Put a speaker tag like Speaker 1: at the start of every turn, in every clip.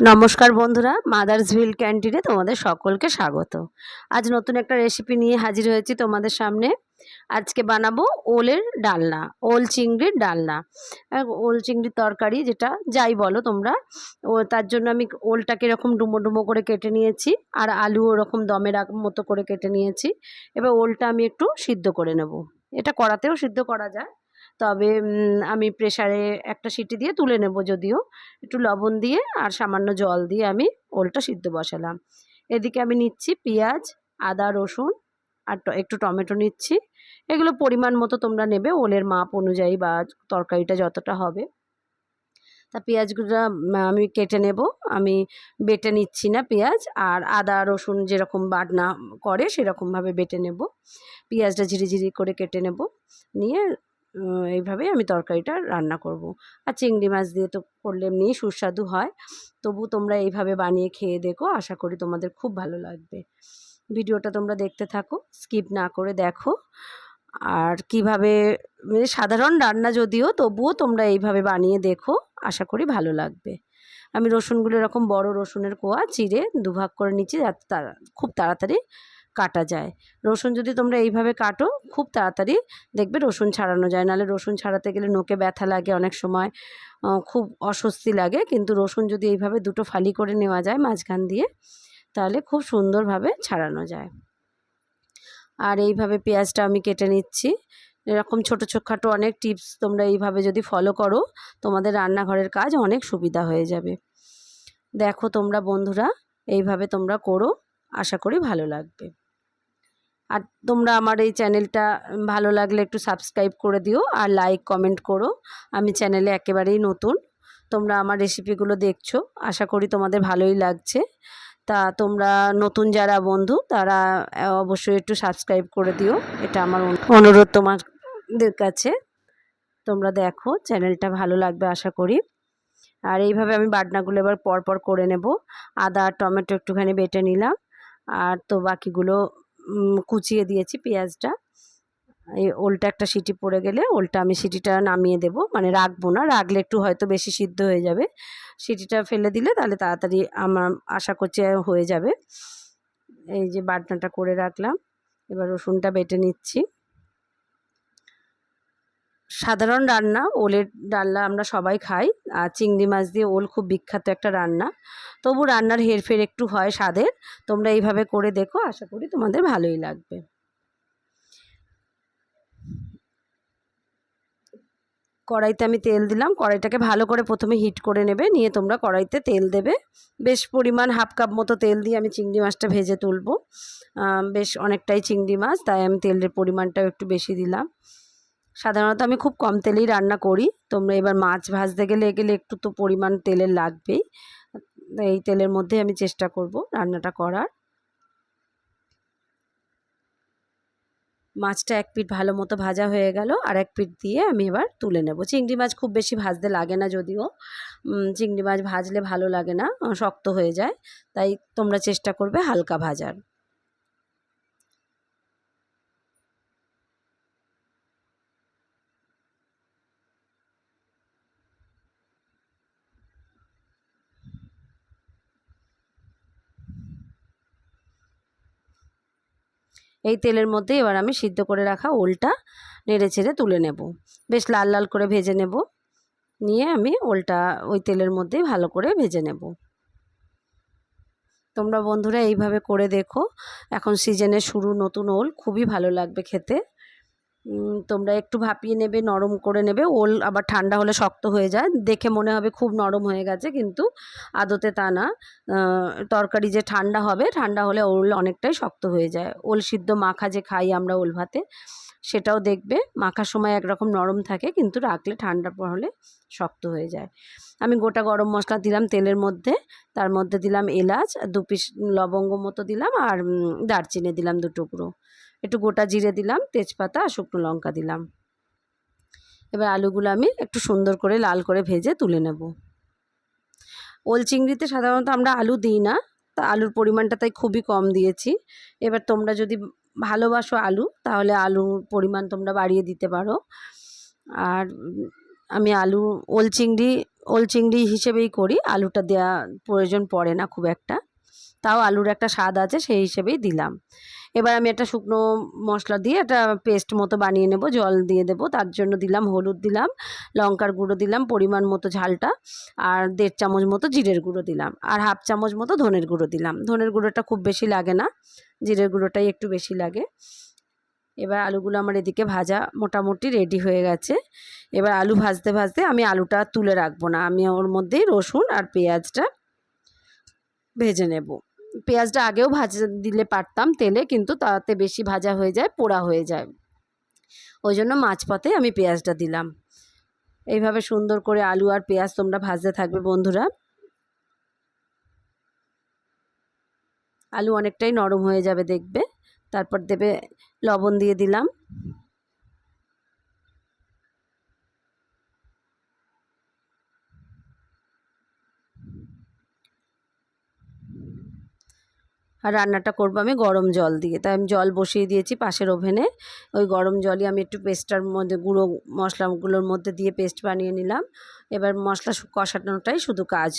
Speaker 1: নমস্কার বন্ধুরা, মাদার্স ভিল ক্যান্টিনে তোমাদের সকলকে স্বাগত। আজ নতুন একটা রেসিপি নিয়ে হাজির হয়েছি তোমাদের সামনে। আজকে বানাবো ওলের ডালনা, ওল চিংড়ির ডালনা। ওল চিংড়ির তরকারি, যেটা যাই বলো তোমরা। তার জন্য আমি ওলটাকে এরকম ডুমো ডুমো করে কেটে নিয়েছি, আর আলু ওরকম দমের মতো করে কেটে নিয়েছি। এবার ওলটা আমি একটু সিদ্ধ করে নেব। এটা কড়াতেও সিদ্ধ করা যায়, তবে আমি প্রেসারে একটা সিটি দিয়ে তুলে নেব। যদিও একটু লবণ দিয়ে আর সামান্য জল দিয়ে আমি ওলটা সিদ্ধ বসালাম। এদিকে আমি নিচ্ছি পেঁয়াজ, আদা, রসুন আর একটু টমেটো নিচ্ছি। এগুলো পরিমাণ মতো তোমরা নেবে, ওলের মাপ অনুযায়ী বা তরকারিটা যতটা হবে। তা পেঁয়াজগুলো আমি কেটে নেব। আমি বেটে নিচ্ছি না পেঁয়াজ, আর আদা রসুন যেরকম বাটনা করে সেরকমভাবে বেটে নেব। পেঁয়াজটা ঝিরিঝিরি করে কেটে নেব, নিয়ে এইভাবেই আমি তরকারিটা রান্না করব। আর চিংড়ি মাছ দিয়ে তো করলে এমনিই সুস্বাদু হয়, তবু তোমরা এইভাবে বানিয়ে খেয়ে দেখো, আশা করি তোমাদের খুব ভালো লাগবে। ভিডিওটা তোমরা দেখতে থাকো, স্কিপ না করে দেখো। আর কিভাবে, সাধারণ রান্না যদিও, তবুও তোমরা এইভাবে বানিয়ে দেখো, আশা করি ভালো লাগবে। আমি রসুনগুলো এরকম বড় রসুনের কোয়া চিড়ে দুভাগ করে নিচ্ছি, যাতে খুব তাড়াতাড়ি কাটা যায়। রসুন যদি তোমরা এইভাবে কাটো, খুব তাড়াতাড়ি দেখবে রসুন ছাড়ানো যায়। নাহলে রসুন ছাড়াতে গেলে নোকে ব্যথা লাগে, অনেক সময় খুব অস্বস্তি লাগে। কিন্তু রসুন যদি এইভাবে দুটো ফালি করে নেওয়া যায় মাঝখান দিয়ে, তাহলে খুব সুন্দরভাবে ছাড়ানো যায়। আর এইভাবে পেঁয়াজটা আমি কেটে নিচ্ছি। এরকম ছোটোখাটো অনেক টিপস তোমরা এইভাবে যদি ফলো করো, তোমাদের রান্নাঘরের কাজ অনেক সুবিধা হয়ে যাবে। দেখো তোমরা বন্ধুরা, এইভাবে তোমরা করো, আশা করি ভালো লাগবে। আর তোমরা আমার এই চ্যানেলটা ভালো লাগলে একটু সাবস্ক্রাইব করে দিও, আর লাইক কমেন্ট করো। আমি চ্যানেলে একেবারেই নতুন, তোমরা আমার রেসিপিগুলো দেখছো, আশা করি তোমাদের ভালোই লাগছে। তা তোমরা নতুন যারা বন্ধু, তারা অবশ্যই একটু সাবস্ক্রাইব করে দিও, এটা আমার অনুরোধ তোমাদের কাছে। তোমরা দেখো, চ্যানেলটা ভালো লাগবে আশা করি। আর এইভাবে আমি বাটনাগুলো এবার পরপর করে নেব। আদা টমেটো একটুখানি বেটে নিলাম, আর তো বাকিগুলো কুচিয়ে দিয়েছি পেঁয়াজটা। এই ওলটা একটা সিটি পড়ে গেলে ওলটা আমি সিটিটা নামিয়ে দেব, মানে রাখবো না, রাখলে একটু হয়তো বেশি সিদ্ধ হয়ে যাবে। সিটিটা ফেলে দিলে তাহলে তাড়াতাড়ি আমার আশা করছি হয়ে যাবে। এই যে বাটনাটা করে রাখলাম, এবার রসুনটা বেটে নিচ্ছি। সাধারণ রান্না, ওলের ডালনা আমরা সবাই খাই, আর চিংড়ি মাছ দিয়ে ওল খুব বিখ্যাত একটা রান্না। তবু রান্নার হেরফের একটু হয় স্বাদের। তোমরা এইভাবে করে দেখো, আশা করি তোমাদের ভালোই লাগবে। কড়াইতে আমি তেল দিলাম, কড়াইটাকে ভালো করে প্রথমে হিট করে নেবে, নিয়ে তোমরা কড়াইতে তেল দেবে। বেশ পরিমাণ হাফ কাপ মতো তেল দিয়ে আমি চিংড়ি মাছটা ভেজে তুলবো। বেশ অনেকটাই চিংড়ি মাছ, তাই আমি তেলের পরিমাণটাও একটু বেশি দিলাম। সাধারণত আমি খুব কম তেলেই রান্না করি। তোমরা এবার মাছ ভাজতে গেলে একটু তো পরিমাণ তেলের লাগবেই। এই তেলের মধ্যে আমি চেষ্টা করব রান্নাটা করার। মাছটা এক পিঠ ভালো মতো ভাজা হয়ে গেল, আর এক পিঠ দিয়ে আমি এবার তুলে নেব। চিংড়ি মাছ খুব বেশি ভাজতে লাগে না, যদিও চিংড়ি মাছ ভাজলে ভালো লাগে না, শক্ত হয়ে যায়। তাই তোমরা চেষ্টা করবে হালকা ভাজার। এই তেলের মধ্যে এবার আমি সিদ্ধ করে রাখা ওলটা নেড়ে ছেড়ে তুলে নেব। বেশ লাল লাল করে ভেজে নেব, নিয়ে আমি ওলটা ওই তেলের মধ্যেই ভালো করে ভেজে নেব। তোমরা বন্ধুরা এইভাবে করে দেখো। এখন সিজনের শুরু, নতুন ওল খুবই ভালো লাগবে খেতে। তোমরা একটু ভাপিয়ে নেবে, নরম করে নেবে। ওল আবার ঠান্ডা হলে শক্ত হয়ে যায়, দেখে মনে হবে খুব নরম হয়ে গেছে, কিন্তু আদতে তা না। তরকারি যে ঠান্ডা হবে, ঠান্ডা হলে ওল অনেকটাই শক্ত হয়ে যায়। ওল সিদ্ধ মাখা যে খাই আমরা ওল ভাতে, সেটাও দেখবে মাখার সময় একরকম নরম থাকে, কিন্তু রাখলে ঠান্ডা হলে শক্ত হয়ে যায়। আমি গোটা গরম মশলা দিলাম তেলের মধ্যে, তার মধ্যে দিলাম এলাচ, 2 পিস লবঙ্গ মতো দিলাম, আর দারচিনি দিলাম 2 টুকরো, একটু গোটা জিরে দিলাম, তেজপাতা আর শুকনো লঙ্কা দিলাম। এবার আলুগুলো আমি একটু সুন্দর করে লাল করে ভেজে তুলে নেব। ওল চিংড়িতে সাধারণত আমরা আলু দিই না, তা আলুর পরিমাণটা তাই খুবই কম দিয়েছি। এবার তোমরা যদি ভালোবাসো আলু, তাহলে আলুর পরিমাণ তোমরা বাড়িয়ে দিতে পারো। আর আমি ওল চিংড়ি ওল চিংড়ি হিসেবেই করি, আলুটা দেওয়া প্রয়োজন পড়ে না খুব একটা, তাও আলুর একটা স্বাদ আছে সেই হিসেবেই দিলাম। এবার আমি একটা শুকনো মশলা দিয়ে একটা পেস্ট মতো বানিয়ে নেব, জল দিয়ে দেবো, তার জন্য দিলাম হলুদ, দিলাম লঙ্কার গুঁড়ো, দিলাম পরিমাণ মতো ঝালটা, আর 1.5 চামচ মতো জিরের গুঁড়ো দিলাম, আর 1/2 চামচ মতো ধনের গুঁড়ো দিলাম। ধনের গুঁড়োটা খুব বেশি লাগে না, জিরের গুঁড়োটাই একটু বেশি লাগে। এবার আলুগুলো আমার এদিকে ভাজা মোটামুটি রেডি হয়ে গেছে। এবার আলু ভাজতে ভাজতে আমি আলুটা তুলে রাখবো না, আমি ওর মধ্যেই রসুন আর পেঁয়াজটা ভেজে নেব। পেঁয়াজটা আগেও ভাজা দিলে পারতাম তেলে, কিন্তু তাতে বেশি ভাজা হয়ে যায়, পোড়া হয়ে যায়, ওই জন্য মাঝপথে আমি পেঁয়াজটা দিলাম। এইভাবে সুন্দর করে আলু আর পেঁয়াজ তোমরা ভাজতে থাকবে বন্ধুরা। আলু অনেকটাই নরম হয়ে যাবে দেখবে, তারপর দেবে লবণ দিয়ে দিলাম, আর রান্নাটা করবো আমি গরম জল দিয়ে, তাই আমি জল বসিয়ে দিয়েছি পাশের ওভেনে। ওই গরম জলই আমি একটু পেস্টটার মধ্যে গুঁড়ো মশলাগুলোর মধ্যে দিয়ে পেস্ট বানিয়ে নিলাম। এবার মশলা কষানোটাই শুধু কাজ,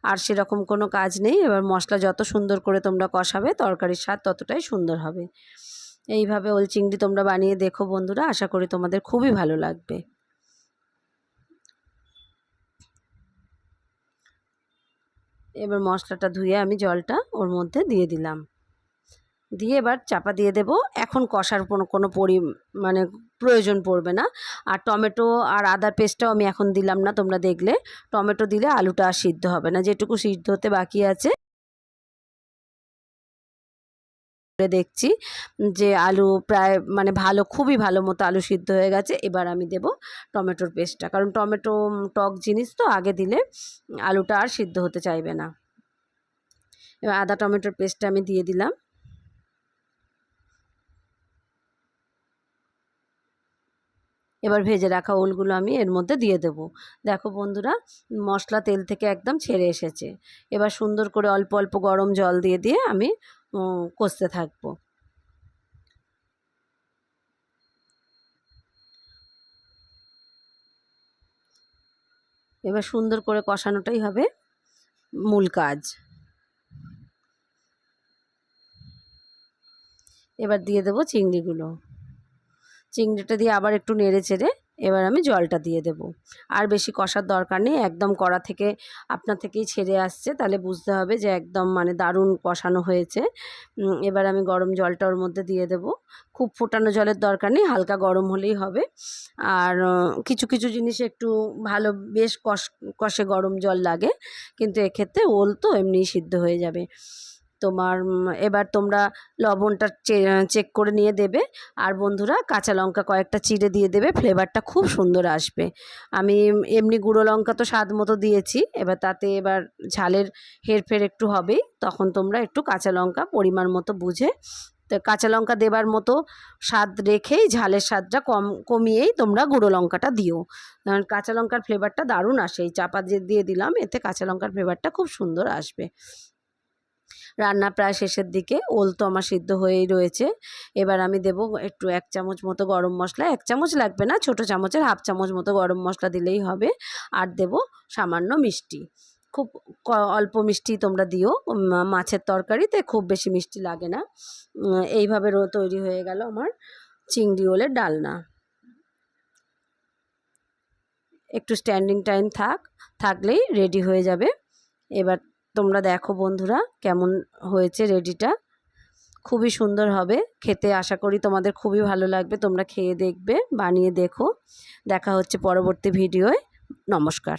Speaker 1: আর সেরকম কোনো কাজ নেই। এবার মশলা যত সুন্দর করে তোমরা কষাবে তরকারির স্বাদ ততটাই সুন্দর হবে। এইভাবে ওল চিংড়ি তোমরা বানিয়ে দেখো বন্ধুরা, আশা করি তোমাদের খুবই ভালো লাগবে। এবার মশলাটা ধুয়ে আমি জলটা ওর মধ্যে দিয়ে দিলাম, দিয়ে এবার চাপা দিয়ে দেব। এখন কষার কোনো মানে প্রয়োজন পড়বে না। আর টমেটো আর আদার পেস্টটাও আমি এখন দিলাম না, তোমরা দেখলে টমেটো দিলে আলুটা আর সিদ্ধ হবে না, যেটুকু সিদ্ধ হতে বাকি আছে দেখছি যে আলু প্রায় মানে খুবই ভালো মতো আলু সিদ্ধ হয়ে গেছে। এবার আমি দেব টমেটোর পেস্টটা, কারণ টমেটো টক জিনিস তো, আগে দিলে আলুটা আর সিদ্ধ হতে চাইবে না। এবার আদা টমেটোর পেস্টটা আমি দিয়ে দিলাম। এবার ভেজে রাখা ওলগুলো আমি এর মধ্যে দিয়ে দেব। দেখো বন্ধুরা, মশলা তেল থেকে একদম ছেড়ে এসেছে। এবার সুন্দর করে অল্প অল্প গরম জল দিয়ে দিয়ে আমি কষতে থাকবো। এবার সুন্দর করে কষানোটাই হবে মূল কাজ। এবার দিয়ে দেবো চিংড়িগুলো, চিংড়িটা দিয়ে আবার একটু নেড়ে চেড়ে এবার আমি জলটা দিয়ে দেব। আর বেশি কষার দরকার নেই, একদম কড়া থেকে আপনা থেকেই ছেড়ে আসছে, তাহলে বুঝতে হবে যে একদম মানে দারুণ কষানো হয়েছে। এবার আমি গরম জলটা ওর মধ্যে দিয়ে দেব। খুব ফোটানো জলের দরকার নেই, হালকা গরম হলেই হবে। আর কিছু কিছু জিনিস একটু ভালো বেশ কষে গরম জল লাগে, কিন্তু এক্ষেত্রে ওল তো এমনিই সিদ্ধ হয়ে যাবে। তোমার এবার তোমরা লবণটা চেক করে নিয়ে দেবে। আর বন্ধুরা, কাঁচা লঙ্কা কয়েকটা চিড়ে দিয়ে দেবে, ফ্লেভারটা খুব সুন্দর আসবে। আমি এমনি গুঁড়ো লঙ্কা তো স্বাদ মতো দিয়েছি, এবার তাতে এবার ঝালের হেরফের একটু হবেই, তখন তোমরা একটু কাঁচা লঙ্কা পরিমাণ মতো বুঝে, তো কাঁচা লঙ্কা দেবার মতো স্বাদ রেখেই, ঝালের স্বাদটা কমিয়েই তোমরা গুঁড়ো লঙ্কাটা দিও। কাঁচা লঙ্কার ফ্লেভারটা দারুণ আসে, এই চাপা দিয়ে দিলাম, এতে কাঁচা লঙ্কার ফ্লেভারটা খুব সুন্দর আসবে। রান্না প্রায় শেষের দিকে, ওল তো আমার সিদ্ধ হয়েই রয়েছে। এবার আমি দেব একটু 1 চামচ মতো গরম মশলা, 1 চামচ লাগবে না, ছোটো চামচের 1/2 চামচ মতো গরম মশলা দিলেই হবে। আর দেব সামান্য মিষ্টি, খুব অল্প মিষ্টি তোমরা দিও, মাছের তরকারিতে খুব বেশি মিষ্টি লাগে না। এইভাবে তৈরি হয়ে গেল আমার চিংড়ি ওলের ডালনা। একটু স্ট্যান্ডিং টাইম থাকলেই রেডি হয়ে যাবে। এবার তোমরা দেখো বন্ধুরা কেমন হয়েছে রেডিটা, খুবই সুন্দর হবে খেতে, আশা করি তোমাদের খুবই ভালো লাগবে। তোমরা খেয়ে দেখবে, বানিয়ে দেখো। দেখা হচ্ছে পরবর্তী ভিডিওয়। নমস্কার।